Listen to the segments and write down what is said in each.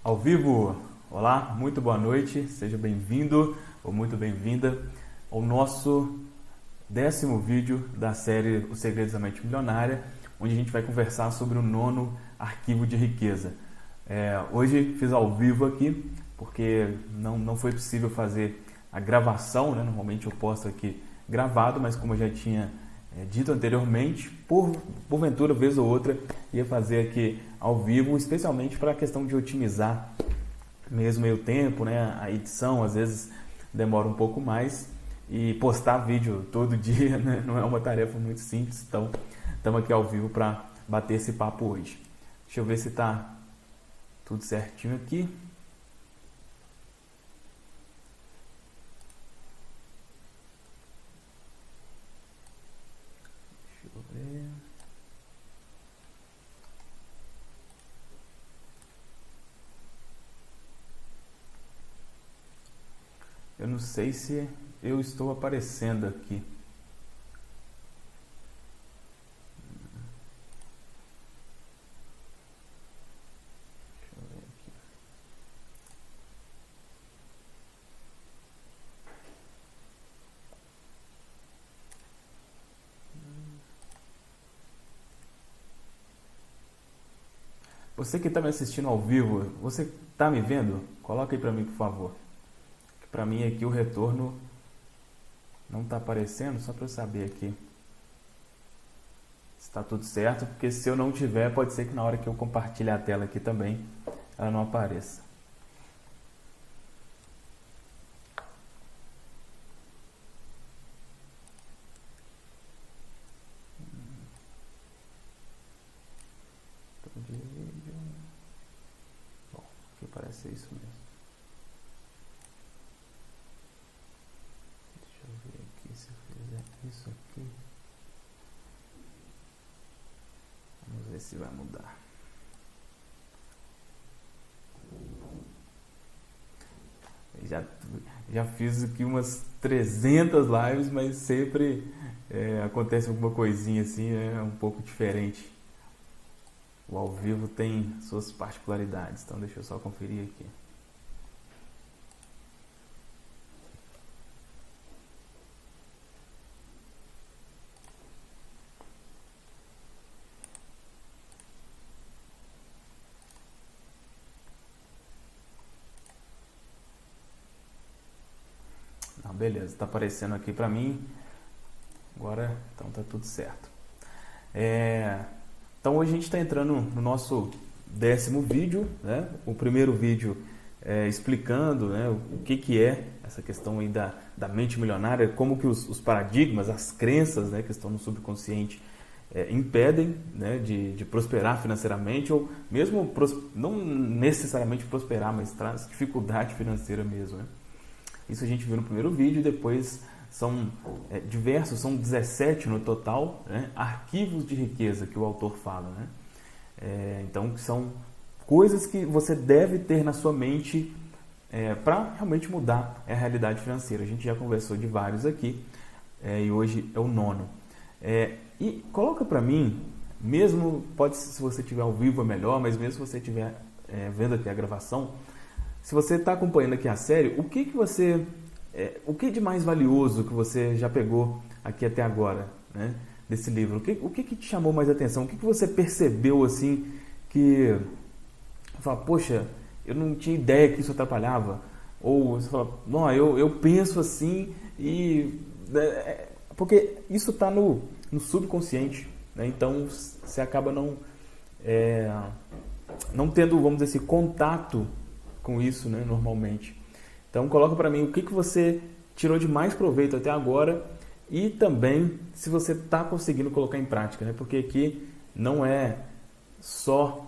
Ao vivo! Olá, muito boa noite, seja bem-vindo ou muito bem-vinda ao nosso 10º vídeo da série Os Segredos da Mente Milionária, onde a gente vai conversar sobre o 9º arquivo de riqueza. Hoje fiz ao vivo aqui, porque não foi possível fazer a gravação, né? Normalmente eu posto aqui gravado, mas como eu já tinha dito anteriormente, porventura, vez ou outra, ia fazer aqui ao vivo, especialmente para a questão de otimizar mesmo o tempo, né? A edição às vezes demora um pouco mais e postar vídeo todo dia, né? Não é uma tarefa muito simples, então estamos aqui ao vivo para bater esse papo hoje. Deixa eu ver se está tudo certinho aqui. Deixa eu ver. Eu não sei se eu estou aparecendo aqui. Deixa eu ver aqui. Você que está me assistindo ao vivo, você está me vendo? Coloca aí para mim, por favor. Para mim aqui o retorno não está aparecendo, só para eu saber aqui se está tudo certo, porque se eu não tiver, pode ser que na hora que eu compartilhar a tela aqui também, ela não apareça. De vídeo. Bom, aqui parece isso mesmo. Deixa eu ver aqui se eu fizer isso aqui. Vamos ver se vai mudar. Já fiz aqui umas 300 lives, mas sempre acontece alguma coisinha assim, é um pouco diferente. O ao vivo tem suas particularidades, então deixa eu só conferir aqui. Não, beleza, está aparecendo aqui para mim. Agora, então tá tudo certo. Então hoje a gente está entrando no nosso 10º vídeo, né? O primeiro vídeo explicando, né, o que é essa questão aí da mente milionária, como que os paradigmas, as crenças, né, que estão no subconsciente impedem, né, de prosperar financeiramente, ou mesmo não necessariamente prosperar, mas traz dificuldade financeira mesmo, né? Isso a gente viu no primeiro vídeo. Depois são diversos, são 17 no total, né, arquivos de riqueza que o autor fala, né? Então são coisas que você deve ter na sua mente para realmente mudar a realidade financeira. A gente já conversou de vários aqui e hoje é o 9º. E coloca para mim, mesmo, pode, se você estiver ao vivo é melhor, mas mesmo se você estiver vendo aqui a gravação, se você está acompanhando aqui a série, o que de mais valioso que você já pegou aqui até agora, né, desse livro? O que te chamou mais atenção? O que você percebeu assim que fala, poxa, eu não tinha ideia que isso atrapalhava? Ou você fala, não, eu penso assim e porque isso está no subconsciente, né? Então você acaba não tendo, vamos dizer assim, contato com isso, né, normalmente. Então coloca para mim o que você tirou de mais proveito até agora e também se você está conseguindo colocar em prática, né? Porque aqui não é só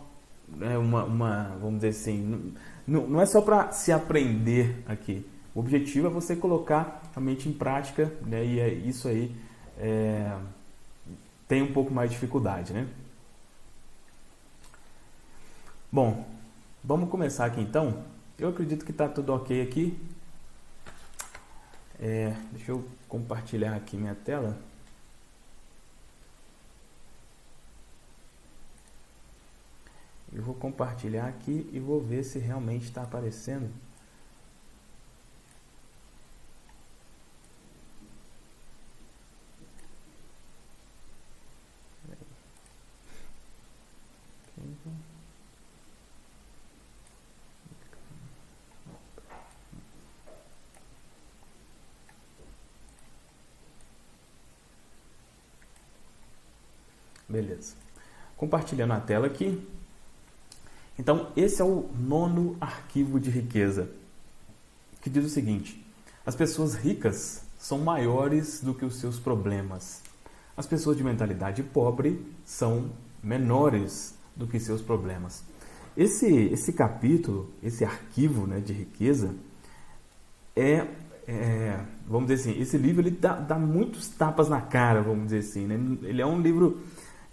vamos dizer assim, não é só para se aprender aqui. O objetivo é você colocar a mente em prática, né? E isso aí tem um pouco mais de dificuldade, né? Bom, vamos começar aqui então. Eu acredito que está tudo ok aqui. Deixa eu compartilhar aqui minha tela. Eu vou compartilhar aqui e vou ver se realmente está aparecendo. Beleza. Compartilhando a tela aqui. Então, esse é o 9º arquivo de riqueza, que diz o seguinte: as pessoas ricas são maiores do que os seus problemas. As pessoas de mentalidade pobre são menores do que seus problemas. Esse capítulo, esse arquivo, né, de riqueza, vamos dizer assim, esse livro ele dá muitos tapas na cara, vamos dizer assim, né? Ele é um livro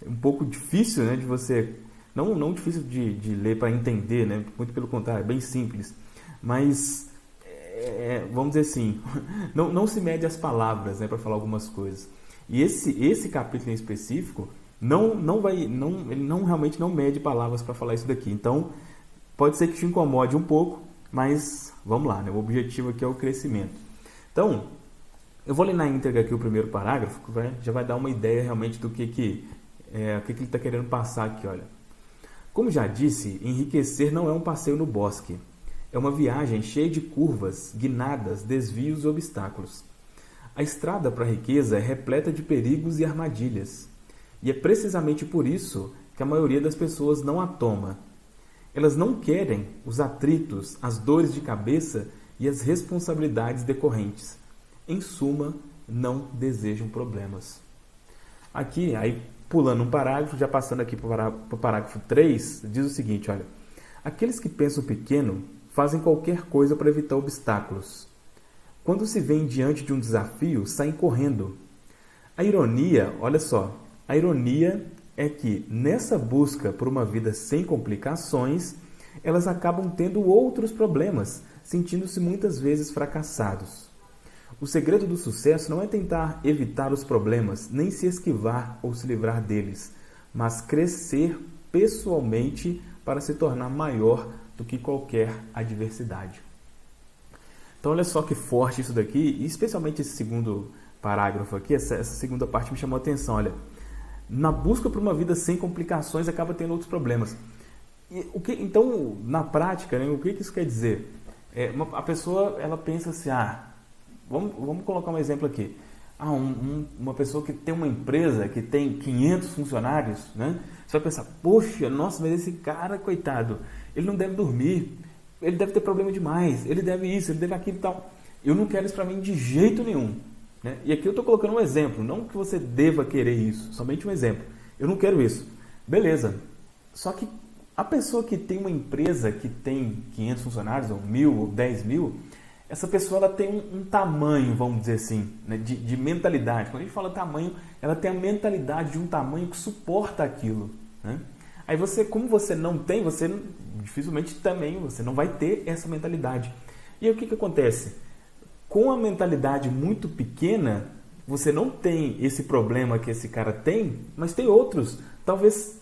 um pouco difícil, né, de você... Não difícil de ler para entender, né? Muito pelo contrário, é bem simples. Mas, vamos dizer assim, não se mede as palavras, né, para falar algumas coisas. E esse capítulo em específico, ele realmente não mede palavras para falar isso daqui. Então, pode ser que te incomode um pouco, mas vamos lá, né? O objetivo aqui é o crescimento. Então, eu vou ler na íntegra aqui o primeiro parágrafo, que já vai dar uma ideia realmente do que ele está querendo passar aqui, olha. Como já disse, enriquecer não é um passeio no bosque. É uma viagem cheia de curvas, guinadas, desvios e obstáculos. A estrada para a riqueza é repleta de perigos e armadilhas. E é precisamente por isso que a maioria das pessoas não a toma. Elas não querem os atritos, as dores de cabeça e as responsabilidades decorrentes. Em suma, não desejam problemas. Aqui, aí pulando um parágrafo, já passando aqui para o parágrafo 3, diz o seguinte, olha. Aqueles que pensam pequeno fazem qualquer coisa para evitar obstáculos. Quando se veem diante de um desafio, saem correndo. A ironia, olha só, a ironia é que nessa busca por uma vida sem complicações, elas acabam tendo outros problemas, sentindo-se muitas vezes fracassados. O segredo do sucesso não é tentar evitar os problemas, nem se esquivar ou se livrar deles, mas crescer pessoalmente para se tornar maior do que qualquer adversidade. Então olha só que forte isso daqui, e especialmente esse segundo parágrafo aqui, essa segunda parte me chamou a atenção, olha. Na busca por uma vida sem complicações acaba tendo outros problemas. Então, na prática, né, o que isso quer dizer? A pessoa ela pensa assim, vamos colocar um exemplo aqui. Uma pessoa que tem uma empresa que tem 500 funcionários, né? Você vai pensar, poxa, nossa, mas esse cara, coitado, ele não deve dormir, ele deve ter problema demais, ele deve isso, ele deve aquilo e tal. Eu não quero isso para mim de jeito nenhum. Né? E aqui eu estou colocando um exemplo, não que você deva querer isso, somente um exemplo. Eu não quero isso. Beleza. Só que a pessoa que tem uma empresa que tem 500 funcionários, ou 1.000, ou 10.000, essa pessoa ela tem um tamanho, vamos dizer assim, né, de mentalidade. Quando a gente fala tamanho, ela tem a mentalidade de um tamanho que suporta aquilo. Né? Aí como você não tem, dificilmente também você não vai ter essa mentalidade. E aí o que acontece? Com a mentalidade muito pequena, você não tem esse problema que esse cara tem, mas tem outros, talvez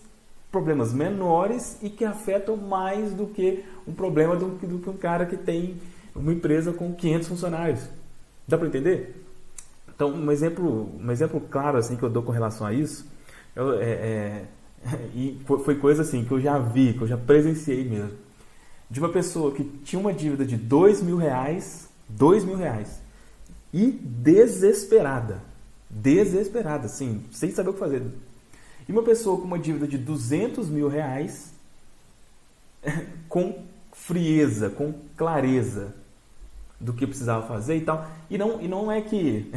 problemas menores e que afetam mais do que um problema do que um cara que tem uma empresa com 500 funcionários. Dá para entender? Então, um exemplo claro assim que eu dou com relação a isso, e foi coisa assim que eu já vi, que eu já presenciei mesmo, de uma pessoa que tinha uma dívida de R$2.000, e desesperada, assim, sem saber o que fazer. E uma pessoa com uma dívida de R$200.000 com frieza, com clareza do que precisava fazer e tal. E não é que...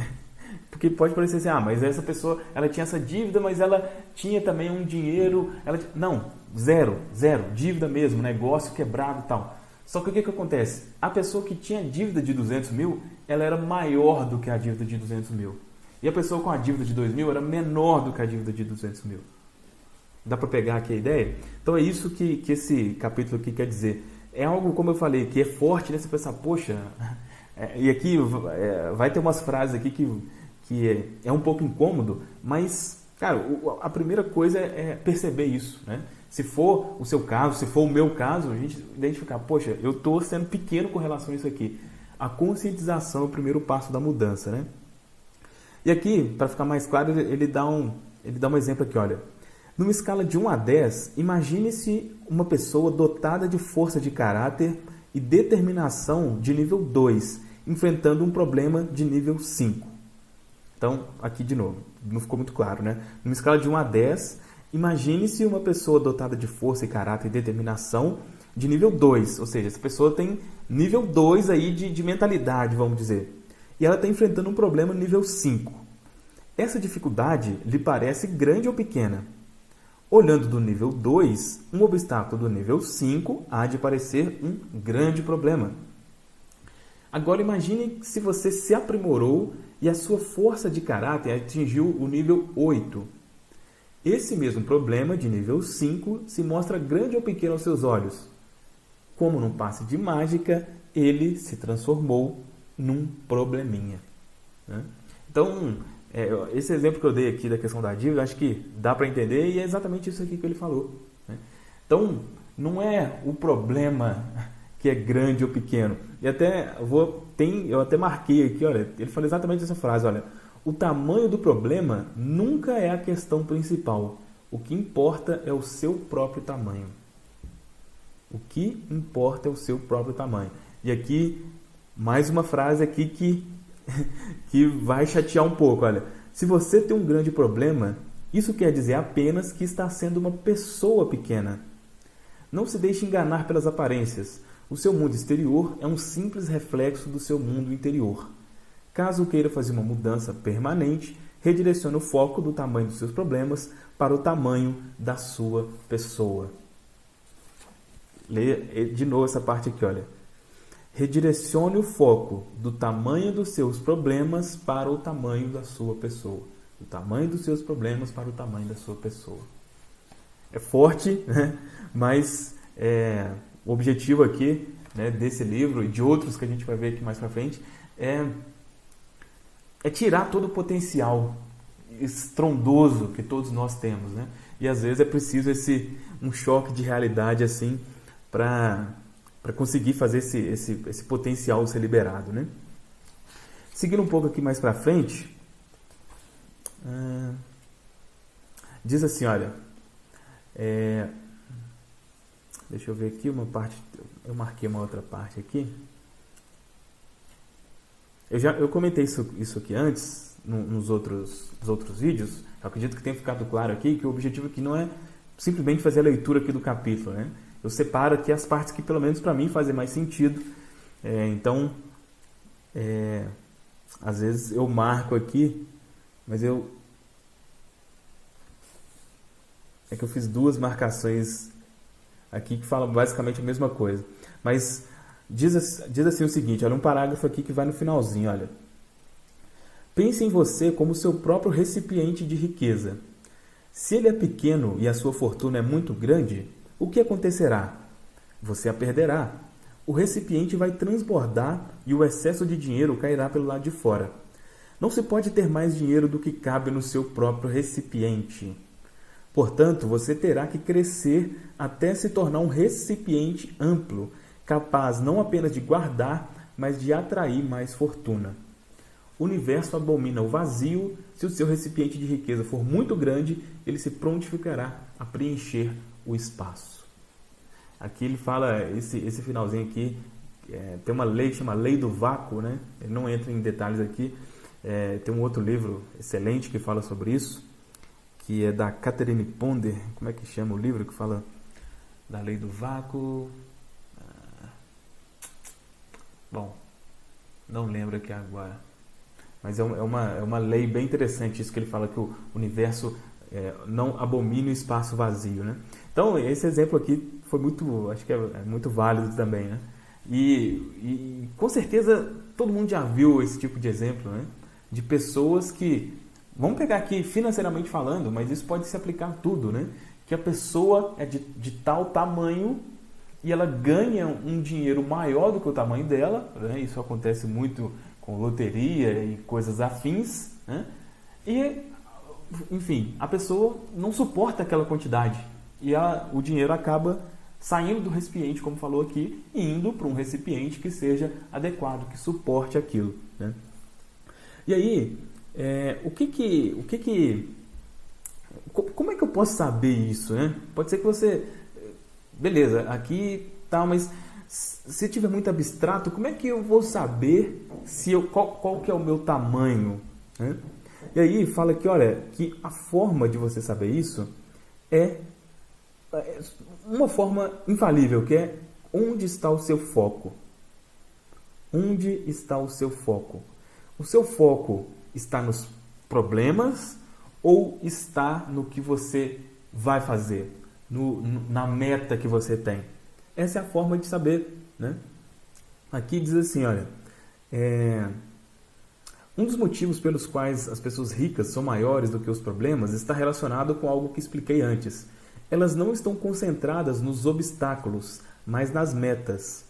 Porque pode parecer assim, mas essa pessoa, ela tinha essa dívida, mas ela tinha também um dinheiro... Não, zero, dívida mesmo, negócio quebrado e tal. Só que o que acontece? A pessoa que tinha dívida de 200 mil, ela era maior do que a dívida de 200 mil. E a pessoa com a dívida de 2.000 era menor do que a dívida de 200 mil. Dá para pegar aqui a ideia? Então é isso que esse capítulo aqui quer dizer. É algo, como eu falei, que é forte, né? Você pensar, poxa... E aqui vai ter umas frases aqui que é um pouco incômodo, mas, cara, a primeira coisa é perceber isso, né? Se for o seu caso, se for o meu caso, a gente identificar, poxa, eu estou sendo pequeno com relação a isso aqui. A conscientização é o primeiro passo da mudança, né? E aqui, para ficar mais claro, ele dá um exemplo aqui, olha. Numa escala de 1 a 10, imagine-se uma pessoa dotada de força de caráter e determinação de nível 2, enfrentando um problema de nível 5. Então, aqui de novo, não ficou muito claro, né? Numa escala de 1 a 10, imagine-se uma pessoa dotada de força e caráter e determinação de nível 2, ou seja, essa pessoa tem nível 2 aí de mentalidade, vamos dizer. E ela está enfrentando um problema nível 5. Essa dificuldade lhe parece grande ou pequena? Olhando do nível 2, um obstáculo do nível 5 há de parecer um grande problema. Agora imagine se você se aprimorou e a sua força de caráter atingiu o nível 8. Esse mesmo problema de nível 5 se mostra grande ou pequeno aos seus olhos. Como num passe de mágica, ele se transformou num probleminha, né? Então, esse exemplo que eu dei aqui da questão da dívida, acho que dá para entender e é exatamente isso aqui que ele falou, né? Então, não é o problema que é grande ou pequeno. E até eu até marquei aqui, olha, ele falou exatamente essa frase, olha, o tamanho do problema nunca é a questão principal. O que importa é o seu próprio tamanho. O que importa é o seu próprio tamanho. E aqui, mais uma frase aqui que vai chatear um pouco. Olha, se você tem um grande problema, isso quer dizer apenas que está sendo uma pessoa pequena. Não se deixe enganar pelas aparências. O seu mundo exterior é um simples reflexo do seu mundo interior. Caso queira fazer uma mudança permanente, redirecione o foco do tamanho dos seus problemas para o tamanho da sua pessoa. Leia de novo essa parte aqui, olha. Redirecione o foco do tamanho dos seus problemas para o tamanho da sua pessoa. Do tamanho dos seus problemas para o tamanho da sua pessoa. É forte, né? Mas o objetivo aqui, né, desse livro e de outros que a gente vai ver aqui mais para frente é tirar todo o potencial estrondoso que todos nós temos, né? E às vezes é preciso um choque de realidade assim para conseguir fazer esse potencial ser liberado, né? Seguindo um pouco aqui mais para frente, diz assim, olha, deixa eu ver aqui uma parte, eu marquei uma outra parte aqui. Eu comentei isso aqui antes, nos outros vídeos. Eu acredito que tenha ficado claro aqui que o objetivo aqui não é simplesmente fazer a leitura aqui do capítulo, né? Eu separo aqui as partes que, pelo menos para mim, fazem mais sentido. Então, às vezes eu marco aqui, mas é que eu fiz duas marcações aqui que falam basicamente a mesma coisa. Mas diz assim o seguinte, olha, um parágrafo aqui que vai no finalzinho, olha. Pense em você como seu próprio recipiente de riqueza. Se ele é pequeno e a sua fortuna é muito grande, o que acontecerá? Você a perderá. O recipiente vai transbordar e o excesso de dinheiro cairá pelo lado de fora. Não se pode ter mais dinheiro do que cabe no seu próprio recipiente. Portanto, você terá que crescer até se tornar um recipiente amplo, capaz não apenas de guardar, mas de atrair mais fortuna. O universo abomina o vazio. Se o seu recipiente de riqueza for muito grande, ele se prontificará a preencher o espaço. Aqui ele fala, esse finalzinho aqui, tem uma lei que chama Lei do Vácuo, né? Ele não entra em detalhes aqui. Tem um outro livro excelente que fala sobre isso, que é da Catherine Ponder. Como é que chama o livro que fala da Lei do Vácuo? Bom, não lembro aqui agora. Mas é uma lei bem interessante isso que ele fala, que o universo não abomina o espaço vazio, né? Então, esse exemplo aqui foi acho que é muito válido também, né? E com certeza todo mundo já viu esse tipo de exemplo, né? De pessoas que, vamos pegar aqui financeiramente falando, mas isso pode se aplicar a tudo, né? Que a pessoa é de tal tamanho e ela ganha um dinheiro maior do que o tamanho dela, né? Isso acontece muito com loteria e coisas afins, né? E, enfim, a pessoa não suporta aquela quantidade. e o dinheiro acaba saindo do recipiente, como falou aqui, e indo para um recipiente que seja adequado, que suporte aquilo, né? E aí, como é que eu posso saber isso, né? Pode ser que você, beleza, aqui tal, mas se tiver muito abstrato, como é que eu vou saber qual que é o meu tamanho, né? E aí fala aqui, olha, que a forma de você saber isso é uma forma infalível, que é onde está o seu foco. Onde está o seu foco? O seu foco está nos problemas ou está no que você vai fazer, na meta que você tem? Essa é a forma de saber, né? Aqui diz assim, olha, um dos motivos pelos quais as pessoas ricas são maiores do que os problemas está relacionado com algo que expliquei antes. Elas não estão concentradas nos obstáculos, mas nas metas.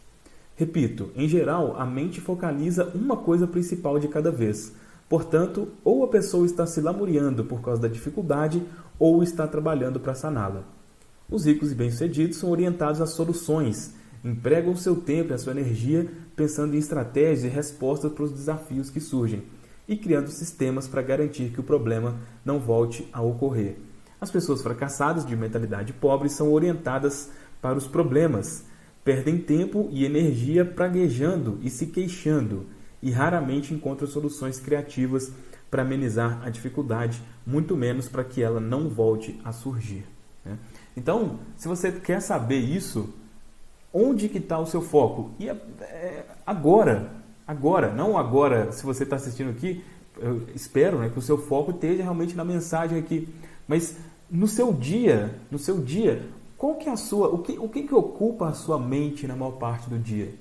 Repito, em geral, a mente focaliza uma coisa principal de cada vez. Portanto, ou a pessoa está se lamuriando por causa da dificuldade, ou está trabalhando para saná-la. Os ricos e bem-sucedidos são orientados a soluções, empregam seu tempo e a sua energia pensando em estratégias e respostas para os desafios que surgem, e criando sistemas para garantir que o problema não volte a ocorrer. As pessoas fracassadas de mentalidade pobre são orientadas para os problemas, perdem tempo e energia praguejando e se queixando, e raramente encontram soluções criativas para amenizar a dificuldade, muito menos para que ela não volte a surgir, né? Então, se você quer saber isso, onde que está o seu foco? E agora, não agora, se você está assistindo aqui, eu espero, né, que o seu foco esteja realmente na mensagem aqui, mas no seu dia, qual que é o que ocupa a sua mente na maior parte do dia?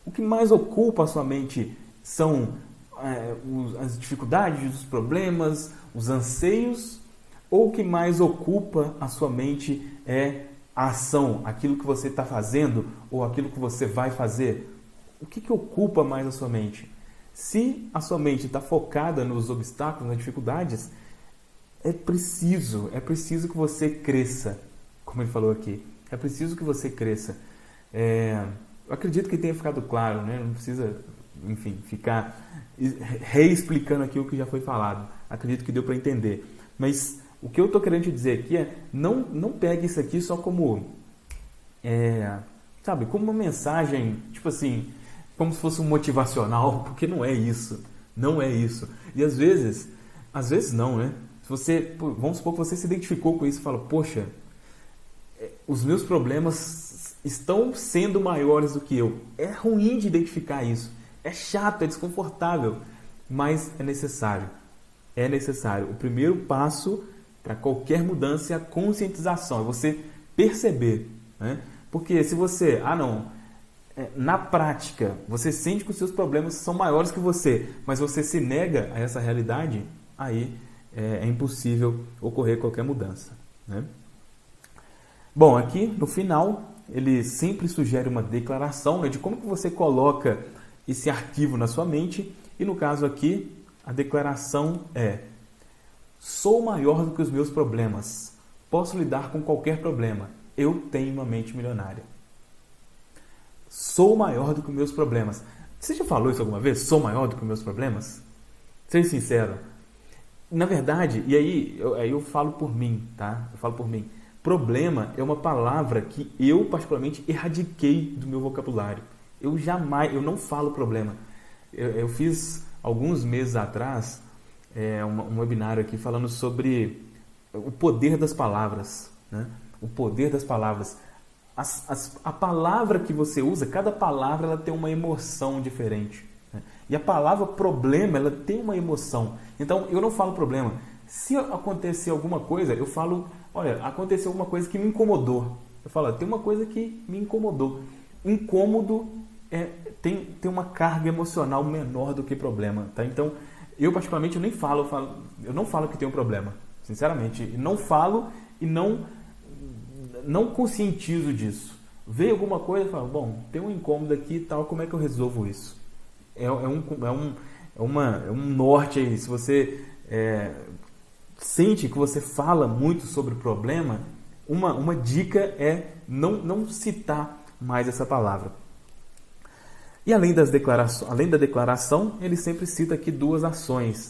O que mais ocupa a sua mente são as dificuldades, os problemas, os anseios, ou o que mais ocupa a sua mente é a ação, aquilo que você está fazendo ou aquilo que você vai fazer? O que ocupa mais a sua mente? Se a sua mente está focada nos obstáculos, nas dificuldades, é preciso que você cresça, como ele falou aqui. É preciso que você cresça. Eu acredito que tenha ficado claro, né? Não precisa, enfim, ficar reexplicando aqui o que já foi falado. Acredito que deu para entender. Mas o que eu estou querendo te dizer aqui não pegue isso aqui só como, sabe, como uma mensagem, tipo assim, como se fosse um motivacional, porque não é isso. Não é isso. E às vezes não, né? Vamos supor que você se identificou com isso e fala, poxa, os meus problemas estão sendo maiores do que eu. É ruim de identificar isso. É chato, é desconfortável, mas é necessário. É necessário. O primeiro passo para qualquer mudança é a conscientização, é você perceber, né? Porque se você, na prática, você sente que os seus problemas são maiores que você, mas você se nega a essa realidade, aí é impossível ocorrer qualquer mudança, né? Bom, aqui no final, ele sempre sugere uma declaração, né, de como que você coloca esse arquivo na sua mente, e no caso aqui, a declaração é: sou maior do que os meus problemas, posso lidar com qualquer problema, eu tenho uma mente milionária. Sou maior do que os meus problemas. Você já falou isso alguma vez? Sou maior do que os meus problemas? Seja sincero. Na verdade, e aí eu falo por mim, tá? Eu falo por mim. Problema é uma palavra que eu particularmente erradiquei do meu vocabulário. Eu não falo problema. Eu fiz alguns meses atrás um webinário aqui falando sobre o poder das palavras, né? O poder das palavras. A palavra que você usa, cada palavra ela tem uma emoção diferente, né? E a palavra problema, ela tem uma emoção. Então, eu não falo problema. Se acontecer alguma coisa, eu falo, olha, aconteceu alguma coisa que me incomodou. Eu falo, tem uma coisa que me incomodou. Incômodo tem uma carga emocional menor do que problema, tá? Então, eu particularmente eu não falo que tem um problema. Sinceramente, não falo e não conscientizo disso. Veio alguma coisa e falo, bom, tem um incômodo aqui e tal, como é que eu resolvo isso? É um norte aí. Se você sente que você fala muito sobre o problema, uma dica é não citar mais essa palavra. E além da declaração, ele sempre cita aqui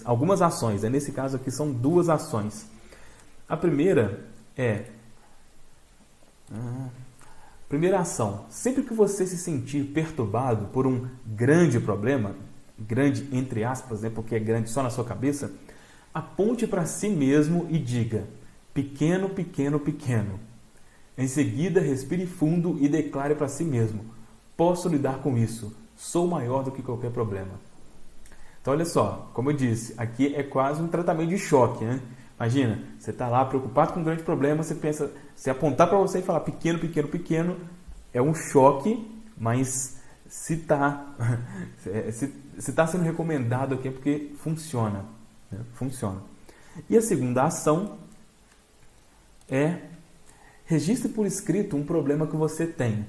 algumas ações. Nesse caso aqui são 2 ações. A primeira é... Primeira ação, sempre que você se sentir perturbado por um grande problema, grande entre aspas, né, porque é grande só na sua cabeça, aponte para si mesmo e diga: pequeno, pequeno, pequeno. Em seguida, respire fundo e declare para si mesmo: posso lidar com isso, sou maior do que qualquer problema. Então olha só, como eu disse, aqui é quase um tratamento de choque, né? Imagina, você está lá preocupado com um grande problema, você pensa, se apontar para você e falar pequeno, pequeno, pequeno, é um choque, mas se está sendo recomendado aqui é porque funciona, né? Funciona. E a segunda ação é: registre por escrito um problema que você tem.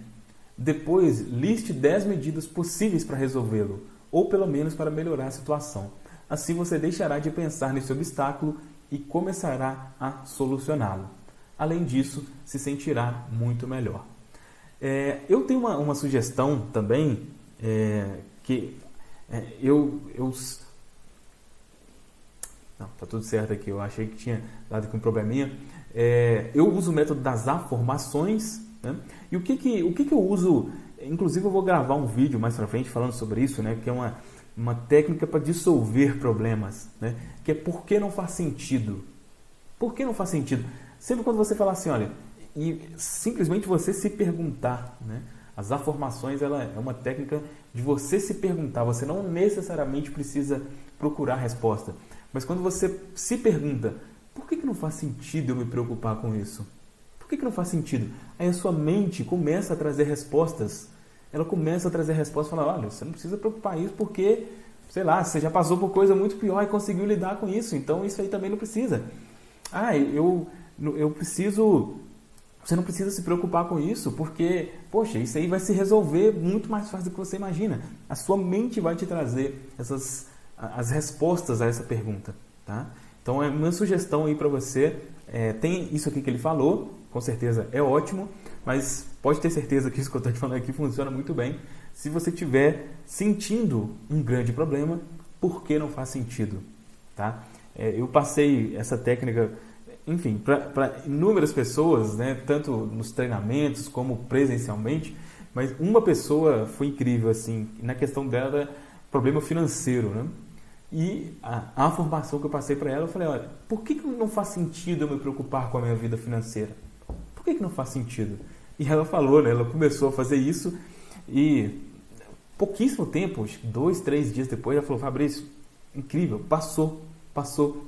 Depois, liste 10 medidas possíveis para resolvê-lo, ou pelo menos para melhorar a situação. Assim você deixará de pensar nesse obstáculo e começará a solucioná-lo. Além disso, se sentirá muito melhor. Eu tenho uma sugestão também, Não, tá tudo certo aqui, eu achei que tinha dado aqui um probleminha. Eu uso o método das afirmações, né? E o que eu uso, inclusive eu vou gravar um vídeo mais pra frente falando sobre isso, né? Que é uma técnica para dissolver problemas, né? Que é por que não faz sentido. Por que não faz sentido? Sempre quando você falar assim, olha, e simplesmente você se perguntar, né? As afirmações, ela é uma técnica de você se perguntar, você não necessariamente precisa procurar a resposta, mas quando você se pergunta, por que não faz sentido eu me preocupar com isso? Por que não faz sentido? Aí a sua mente começa a trazer respostas. Ela começa a trazer respostas, falando: olha, você não precisa preocupar isso porque, sei lá, você já passou por coisa muito pior e conseguiu lidar com isso, então isso aí também não precisa. Eu preciso... Você não precisa se preocupar com isso, porque, poxa, isso aí vai se resolver muito mais fácil do que você imagina. A sua mente vai te trazer as respostas a essa pergunta, tá? Então, é uma sugestão aí para você. Tem isso aqui que ele falou, com certeza é ótimo, mas pode ter certeza que isso que eu estou te falando aqui funciona muito bem. Se você estiver sentindo um grande problema, por que não faz sentido? Tá? Eu passei essa técnica, enfim, para inúmeras pessoas, né? Tanto nos treinamentos como presencialmente, mas uma pessoa foi incrível, assim, na questão dela, problema financeiro, né? E a formação que eu passei para ela, eu falei: olha, por que não faz sentido eu me preocupar com a minha vida financeira? Por que não faz sentido? E ela falou, né? Ela começou a fazer isso e pouquíssimo tempo, 2, 3 dias depois, ela falou: Fabrício, incrível, passou.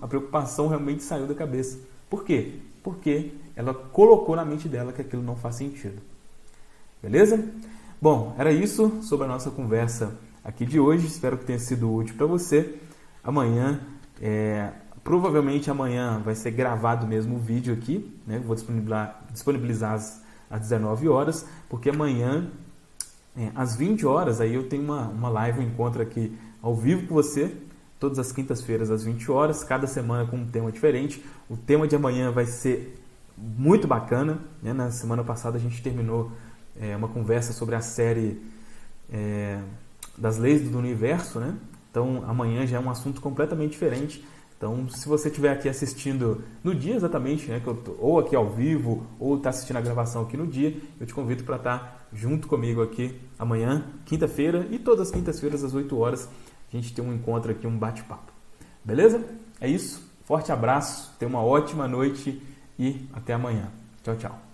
A preocupação realmente saiu da cabeça. Por quê? Porque ela colocou na mente dela que aquilo não faz sentido. Beleza? Bom, era isso sobre a nossa conversa aqui de hoje. Espero que tenha sido útil para você. Amanhã, provavelmente amanhã vai ser gravado mesmo o vídeo aqui, né? Vou disponibilizar às 19 horas, porque amanhã, às 20 horas, aí eu tenho uma live, um encontro aqui ao vivo com você, todas as quintas-feiras às 20 horas, cada semana com um tema diferente. O tema de amanhã vai ser muito bacana, né? Na semana passada a gente terminou uma conversa sobre a série das leis do universo, né? Então amanhã já é um assunto completamente diferente. Então, se você estiver aqui assistindo no dia exatamente, né, ou aqui ao vivo, ou está assistindo a gravação aqui no dia, eu te convido para estar junto comigo aqui amanhã, quinta-feira, e todas as quintas-feiras às 8 horas, a gente tem um encontro aqui, um bate-papo. Beleza? É isso. Forte abraço, tenha uma ótima noite e até amanhã. Tchau, tchau.